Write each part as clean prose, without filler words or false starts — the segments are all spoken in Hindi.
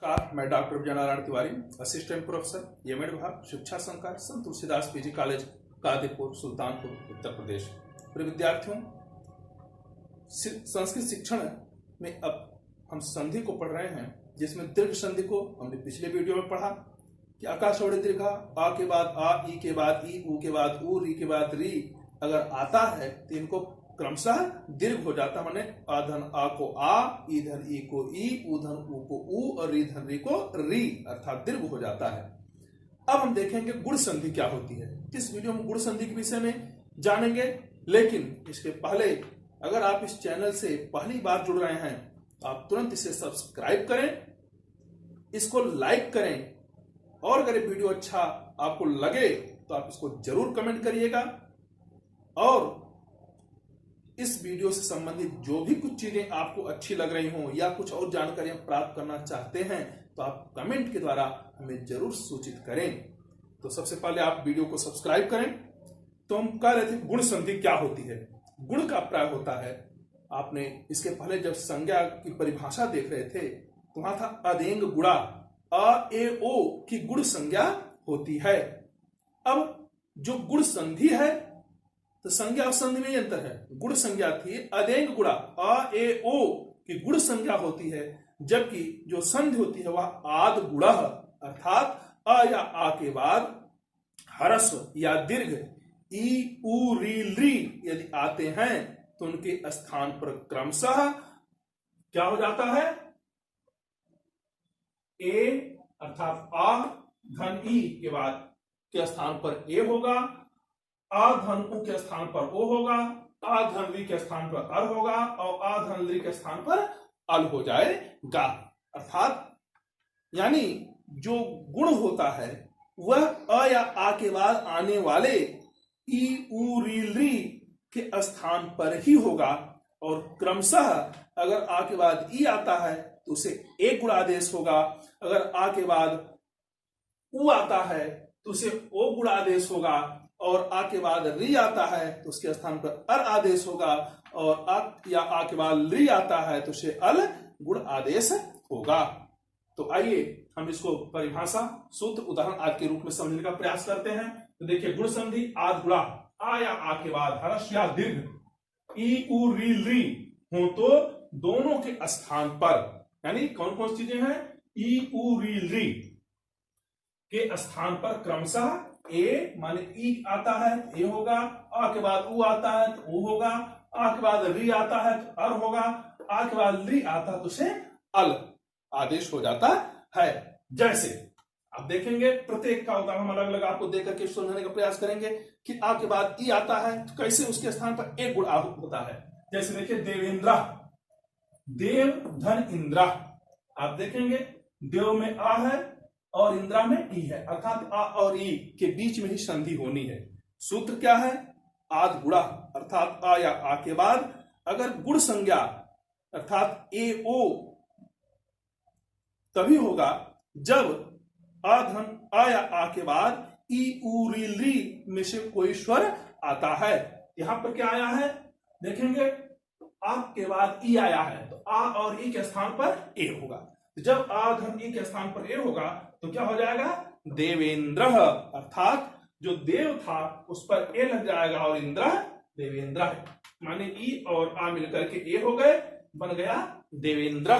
नमस्कार, मैं doctor Vijay Narayan Tiwari, assistant professor MEd विभाग शिक्षा संकाय संत तुलसीदास पीजी कॉलेज कादीपुर सुल्तानपुर उत्तर प्रदेश। प्रिय विद्यार्थियों, संस्कृत शिक्षण में अब हम संधि को पढ़ रहे हैं, जिसमें दीर्घ संधि को हमने पिछले वीडियो में पढ़ा कि आकाशवाणी दीर्घा आ के बाद आ, ई के बाद ई, ऊ के बाद ऊ, री के बाद री अगर आता है तो इनको क्रमशः दीर्घ हो जाता, माने आधन आ को आ, ईधन ई को ई, ऊधन ऊ को ऊ और रीधन री को री, अर्थात दीर्घ हो जाता है। अब हम देखेंगे गुण संधि क्या होती है। इस वीडियो में गुण संधि के विषय में जानेंगे, लेकिन इसके पहले अगर आप इस चैनल से पहली बार जुड़ रहे हैं तो आप तुरंत इसे सब्सक्राइब करें, इसको लाइक करें, और अगर ये वीडियो अच्छा आपको लगे तो आप इसको जरूर कमेंट करिएगा। और इस वीडियो से संबंधित जो भी कुछ चीजें आपको अच्छी लग रही हों या कुछ और जानकारियां प्राप्त करना चाहते हैं तो आप कमेंट के द्वारा हमें जरूर सूचित करें। तो सबसे पहले आप वीडियो को सब्सक्राइब करें। तो हम कह रहे थे गुण संधि क्या होती है। गुण का प्रयोग होता है, आपने इसके पहले जब संज्ञा की परिभाषा देख रहे थे तो वहां था अदेंग गुणा, अ ए ओ की गुण संज्ञा होती है। अब जो गुण संधि है तो संज्ञा और संधि में अंतर है। गुण संज्ञा थी अदेंग गुणा, अ ए ओ की गुण संज्ञा होती है, जबकि जो संधि होती है वह आद गुणा, अर्थात अ या आ के बाद ह्रस्व या दीर्घ ई उ री ली यदि आते हैं तो उनके स्थान पर क्रमशः क्या हो जाता है, ए अर्थात आ धन ई के बाद के स्थान पर ए होगा, आ धन उ के स्थान पर ओ होगा, आ धन री के स्थान पर अर होगा और आ धन री के स्थान पर अल हो जाएगा। अर्थात यानी जो गुण होता है वह अ या आ के बाद आने वाले ई उ री ली के स्थान पर ही होगा, और क्रमशः अगर आ के बाद ई आता है तो उसे एक गुणादेश होगा, अगर आ के बाद उ आता है तो उसे ओ गुणादेश होगा, और आ के बाद री आता है तो उसके स्थान पर अर आदेश होगा, और आ या आ के बाद ली आता है तो उसे अल गुण आदेश होगा। तो आइए हम इसको परिभाषा सूत्र उदाहरण आदि के रूप में समझने का प्रयास करते हैं। तो देखिए, गुण संधि आद गुणा, आ या आ के बाद ह्रस्व या दीर्घ ई उ री ली हो तो दोनों के स्थान पर, यानी कौन कौन सी चीजें हैं, ई उ री ली के स्थान पर क्रमशः ए माने ई आता है ए होगा, आ के बाद उ आता है तो ऊ होगा, आ के बाद री आता है तो अर होगा, आ के बाद ली आता है तो उसे अल आदेश हो जाता है। जैसे आप देखेंगे प्रत्येक का उदाहरण अलग अलग आपको देकर के समझने का प्रयास करेंगे कि आ के बाद ई आता है तो कैसे उसके स्थान पर एक गुण होता है। जैसे देखिए, देवेंद्र, देव धन इंद्रा, आप देखेंगे देव में आ है और इंद्रा में ई है, अर्थात आ और ई के बीच में ही संधि होनी है। सूत्र क्या है, आद गुणा, अर्थात आ या आ के बाद अगर गुण संज्ञा अर्थात ए ओ तभी होगा जब आ धन आ या आ के बाद ई उ री ली में से कोई स्वर आता है। यहां पर क्या आया है, देखेंगे आ के बाद ई आया है तो आ और ई के स्थान पर ए होगा। जब आ धन ई के स्थान पर ए होगा तो क्या हो जाएगा, देवेंद्र, अर्थात जो देव था उस पर ए लग जाएगा और इंद्र देवेंद्र है, माने ई और आ मिलकर के ए हो गए, बन गया देवेंद्र।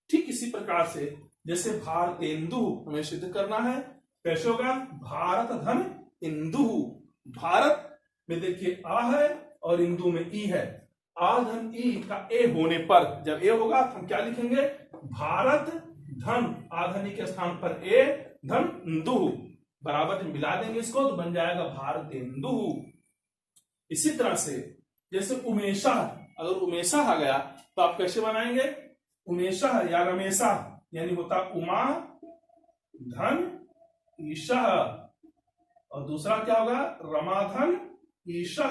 ठीक इसी प्रकार से जैसे भारतेंदु हमें सिद्ध करना है, कैसे होगा, भारत धन इंदु, भारत में देखिए आ है और इंदु में ई है, आ धन ई का ए होने पर जब ए होगा तो हम क्या लिखेंगे, भारत धन आ धन ई के स्थान पर ए धन इंदु, बराबर मिला देंगे इसको तो बन जाएगा भारतेंदु। इसी तरह से जैसे उमेशा, अगर उमेशा आ गया तो आप कैसे बनाएंगे, उमेशा या रमेशा, यानी होता उमा धन ईशा, और दूसरा क्या होगा, रमाधन ईशा।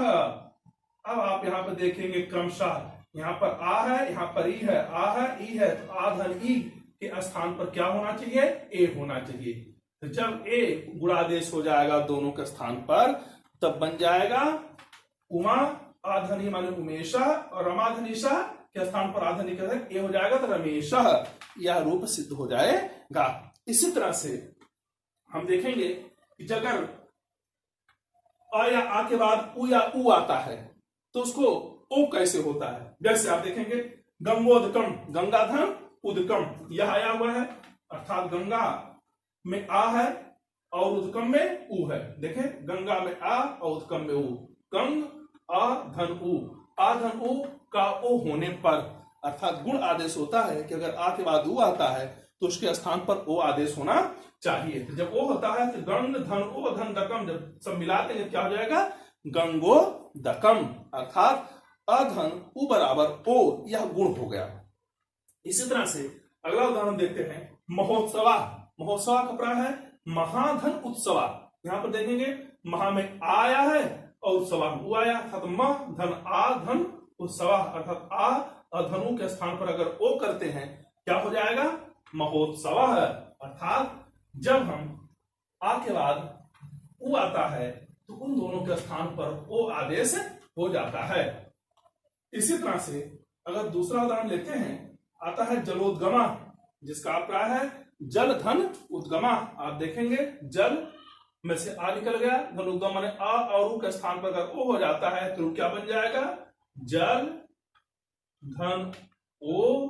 अब आप यहां पर देखेंगे क्रमशः यहां पर आ है, यहां पर ई है, आ है ई है तो आ धन ई के स्थान पर क्या होना चाहिए, ए होना चाहिए। तो जब ए गुणादेश हो जाएगा दोनों के स्थान पर तब बन जाएगा उमा आधनी माने उमेशा और रमाधनीशा के स्थान पर आ ध्वनि के ए हो जाएगा तो रमेशः, यह रूप सिद्ध हो जाएगा। इसी तरह से हम देखेंगे कि अगर अ या आ के बाद उ या उ आता है तो उसको ओ कैसे होता है। जैसे आप देखेंगे गंगोदकम, गंगाधम उदकम, यह आया हुआ है, अर्थात गंगा में आ है और उदकम में उ है। देखें, गंगा में आ और उदकम में उ, गंग आ धन उ, आ धन उ का ओ होने पर अर्थात गुण आदेश होता है कि अगर आ के बाद उ आता है तो उसके स्थान पर ओ आदेश होना चाहिए। तो जब ओ होता है तो गंग धन ओ धन दकम, जब सब मिलाते हैं क्या हो जाएगा, गंगो दकम, अर्थात अधन उ बराबर ओ, यह गुण हो गया। इसी तरह से अगला उदाहरण देखते हैं, महोत्सवा। महोत्सवा का प्राय है महाधन उत्सवा। यहां पर देखेंगे महा में आ आया है और उत्सवा में उ आया, अर्थात म धन आ धन उत्सवा, अर्थात आ अधनु के स्थान पर अगर ओ करते हैं क्या हो जाएगा, महोत्सवा है। अर्थात जब हम आ के बाद उ आता है तो उन दोनों के स्थान पर ओ आदेश हो जाता है। इसी तरह से अगर दूसरा उदाहरण लेते हैं, आता है जलोद्गमा, जिसका प्राय है जल धन उद्गमा। आप देखेंगे जल में से आ निकल गया, धन उद्गम माने आ और उ के स्थान पर अगर ओ हो जाता है तो क्या बन जाएगा, जल धन ओ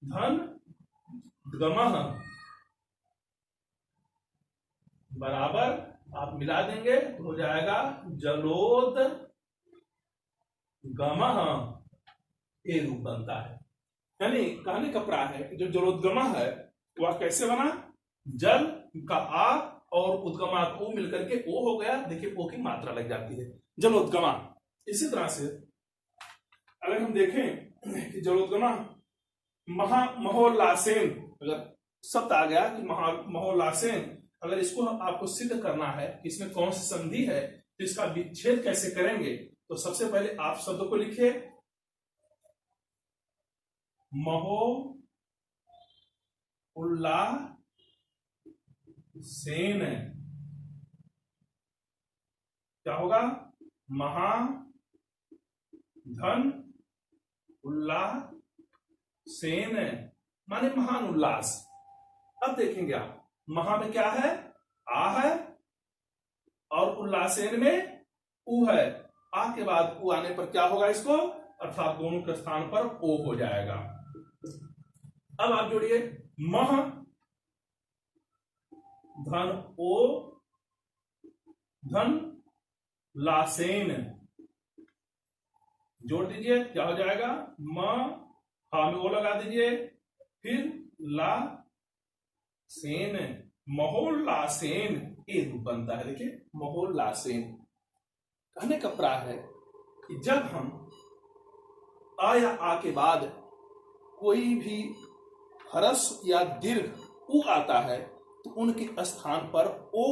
धन गमः बराबर आप मिला देंगे तो हो जाएगा जलोद गमः, ये रूप बनता है। यानी कहने का प्राय है कि जो जलोद्गमा है वह कैसे बना, जल का आ और उद्गमा का ओ मिलकर के ओ हो गया। देखिए ओ की मात्रा लग जाती है, जलोद्गमा। इसी तरह से अगर हम देखें कि जलोद्गमा महोल्लासेन, अगर शब्द आ गया कि महोल्लासेन, अगर इसको आपको सिद्ध करना है कि इसमें कौन सी संधि है तो इसका विच्छेद कैसे करेंगे, तो सबसे पहले आप शब्द को लिखिए, महो उल्ला सेन, क्या होगा, महा धन उल्लास सेन माने महान उल्लास। अब देखेंगे आप महा में क्या है, आ है और उल्लासेन में उ है, आ के बाद उ आने पर क्या होगा इसको, अर्थात दोनों के स्थान पर ओ हो जाएगा। अब आप जोड़िए मह धन ओ धन लासेन, जोड़ दीजिए क्या हो जाएगा, म हा में ओ लगा दीजिए, फिर ला सेन, महोल्लासेन, ये रूप बनता है। देखिए महोल्लासेन। कहने का प्राय है कि जब हम आ या आ के बाद कोई भी ह्रस्व या दीर्घ उ आता है तो उनके स्थान पर ओ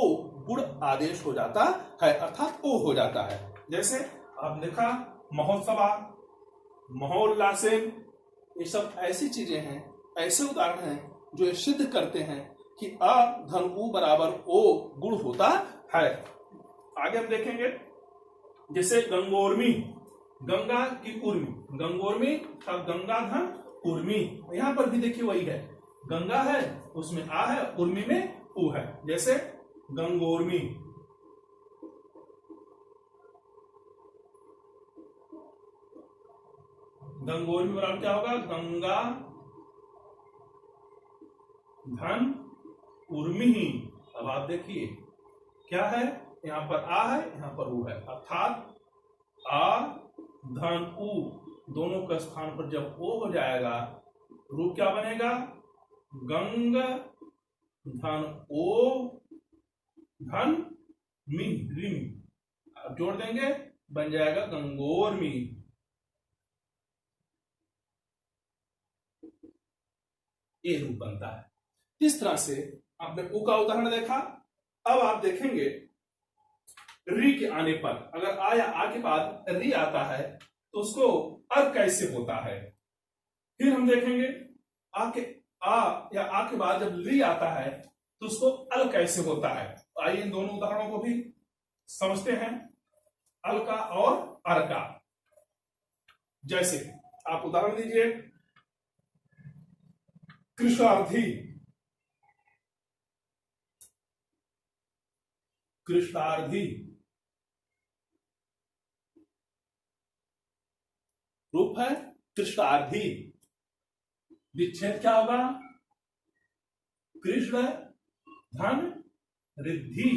गुण आदेश हो जाता है, अर्थात ओ हो जाता है। जैसे आप देखा महोत्सवा, महोल्लासेन, ये सब ऐसी चीजें हैं, ऐसे उदाहरण हैं जो सिद्ध करते हैं कि अ धन उ बराबर ओ गुण होता है। आगे हम देखेंगे जैसे गंगोर्मी, गंगा की उर्मी, गंगोर्मी अब गंगा धन उर्मी, यहां पर भी देखिए वही है, गंगा है उसमें आ है, उर्मी में उ है। जैसे गंगोर्मी, गंगोर्मी बराबर क्या होगा, गंगा धन उर्मी। अब आप देखिए क्या है, यहां पर आ है यहां पर उ है, अर्थात आ धन उ दोनों के स्थान पर जब ओ हो जाएगा रूप क्या बनेगा, गंग धन ओ धन मी, रिमी, अब जोड़ देंगे बन जाएगा गंगोर्मी। ये रूप बनता है। इस तरह से आपने उ का उदाहरण देखा। अब आप देखेंगे री के आने पर, अगर आ या आ के बाद री आता है तो उसको अर कैसे होता है। फिर हम देखेंगे आ या आ के बाद जब री आता है तो उसको अल कैसे होता है। आइए इन दोनों उदाहरणों को भी समझते हैं, अल का और अर का। जैसे आप उदाहरण दीजिए, कृष्णार्थी, कृष्णार्थी रूप है कृष्णार्थी। विच्छेद क्या होगा? कृष्ण धन रिद्धि।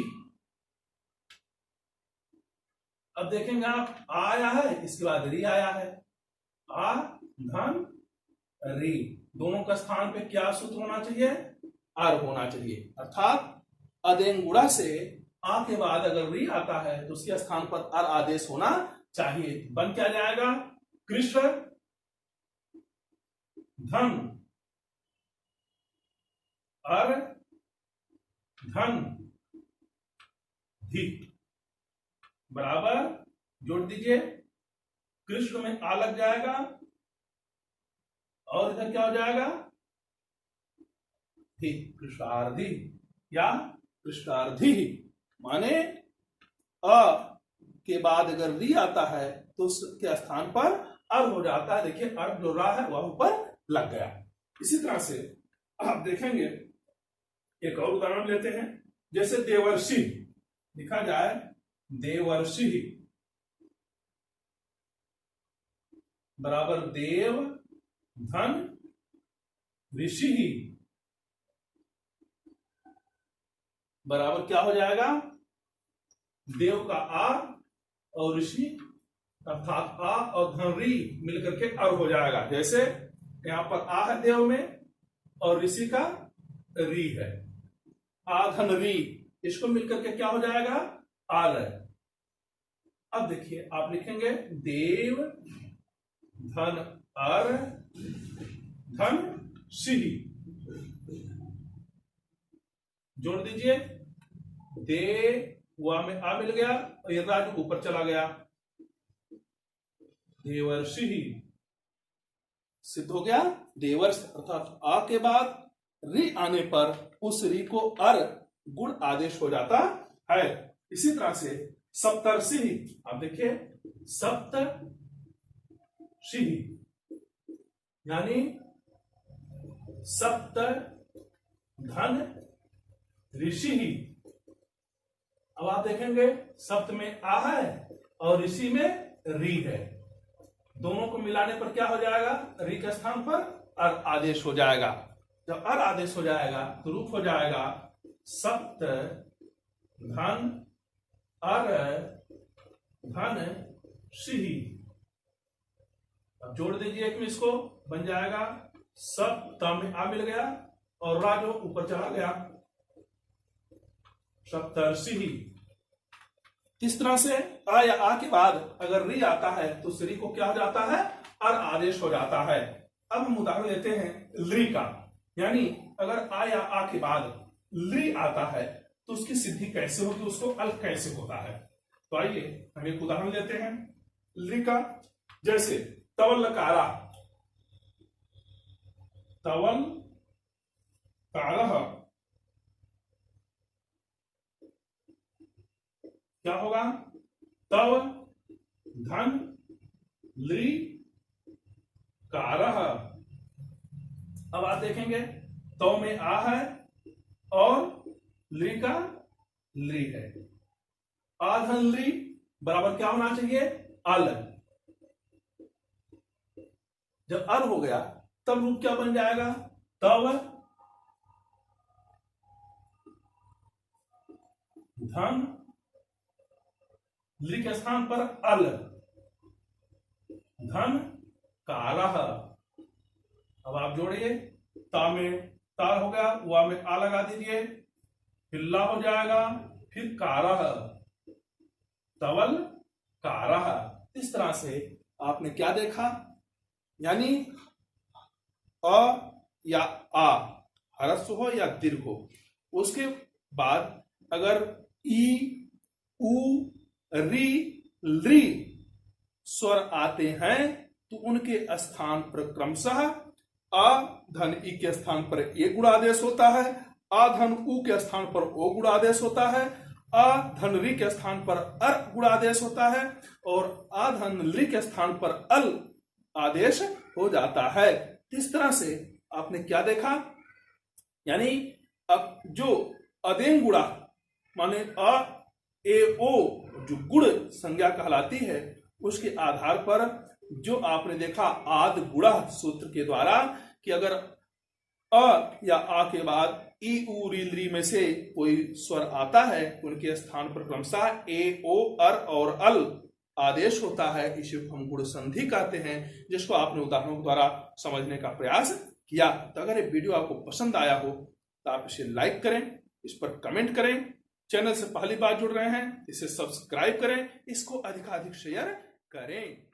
अब देखेंगे आप, आ आया है, इसके बाद री आया है, आ धन री, दोनों का स्थान पे क्या सूत्र होना चाहिए? अर होना चाहिए। अर्थात अदेंगुड़ा से आ के बाद अगर री आता है तो उसके स्थान पर अर आदेश होना चाहिए। बन क्या जाएगा? कृष्ण धन अर धन धी बराबर, जोड़ दीजिए, कृष्ण में आ लग जाएगा और इधर क्या हो जाएगा? धी, कृष्णार्धी या कृष्णार्धी। माने अ के बाद अगर री आता है तो उसके स्थान पर अर हो जाता है। देखिए अर जो रहा है वह ऊपर लग गया। इसी तरह से आप देखेंगे, एक और उदाहरण लेते हैं, जैसे देवर्षि लिखा जाए, देवर्षि बराबर देव धन ऋषि बराबर क्या हो जाएगा? देव का आ और ऋषि अर्थात आ और धन री मिलकर के अर हो जाएगा। जैसे यहां पर आ है देव में और ऋषि का री है, आ धन री, इसको मिलकर के क्या हो जाएगा? आर है। अब देखिए आप लिखेंगे देव धन अर धन सी, जोड़ दीजिए, दे वा में आ मिल गया और ये राज ऊपर चला गया, देवर्षि सिद्ध हो गया देवर्ष। अर्थात आ के बाद री आने पर उस री को अर गुण आदेश हो जाता है। इसी तरह से सप्तर्षि, आप देखिए सप्तषि यानी सप्त धन ऋषि। अब आप देखेंगे सप्त में आ है और ऋषि में री है, दोनों को मिलाने पर क्या हो जाएगा? री के स्थान पर अर आदेश हो जाएगा। जब अर आदेश हो जाएगा तो रूप हो जाएगा सप्त धन अर धन सी। अब जोड़ दीजिए एक में, इसको बन जाएगा सप्त में आ मिल गया और रा जो ऊपर चला गया, सप्तर्षि। इस तरह से आ या आ के बाद अगर री आता है तो री को क्या हो जाता है? अर आदेश हो जाता है। अब हम उदाहरण लेते हैं ली का, यानी अगर आ या आ के बाद ली आता है तो उसकी सिद्धि कैसे होगी, उसको अल कैसे होता है। तो आइए हम एक उदाहरण लेते हैं ली का। जैसे तवल कारा, तवल कारह, क्या होगा? तव धन ली कारह। अब आप देखेंगे तव में आ है और ली का ली है, आ धन ली बराबर क्या होना चाहिए? अल। जब अर हो गया तब रूप क्या बन जाएगा? तव धन ली के स्थान पर अल धन कारह। अब आप जोड़िए, ता में तार हो गया, वा में आ लगा दीजिए, फिर ला हो जाएगा, फिर कारह, तवल कारह। इस तरह से आपने क्या देखा, यानी अ या आ ह्रस्व हो या दीर्घ हो, उसके बाद अगर ई उ री ली स्वर आते हैं तो उनके स्थान पर क्रमशः आ धन ई के स्थान पर ए गुणादेश होता है, आ धन उ के स्थान पर ओ गुणादेश होता है, आ धन री के स्थान पर अर गुणादेश होता है और आ धन ली के स्थान पर अल आदेश हो जाता है। इस तरह से आपने क्या देखा, यानी अब जो अदेंग गुणा माने अ ए ओ जो गुण संज्ञा कहलाती है, उसके आधार पर जो आपने देखा आद गुणा सूत्र के द्वारा कि अगर अ या आ के बाद ई उ री ली में से कोई स्वर आता है, उनके स्थान पर क्रमशः ए ओ अर और अल आदेश होता है। इसे हम गुण संधि कहते हैं, जिसको आपने उदाहरणों के द्वारा समझने का प्रयास किया। तो अगर ये वीडियो आपको पसंद आया हो तो आप इसे लाइक करें, इस पर कमेंट करें, चैनल से पहली बार जुड़ रहे हैं इसे सब्सक्राइब करें, इसको अधिकाधिक शेयर करें।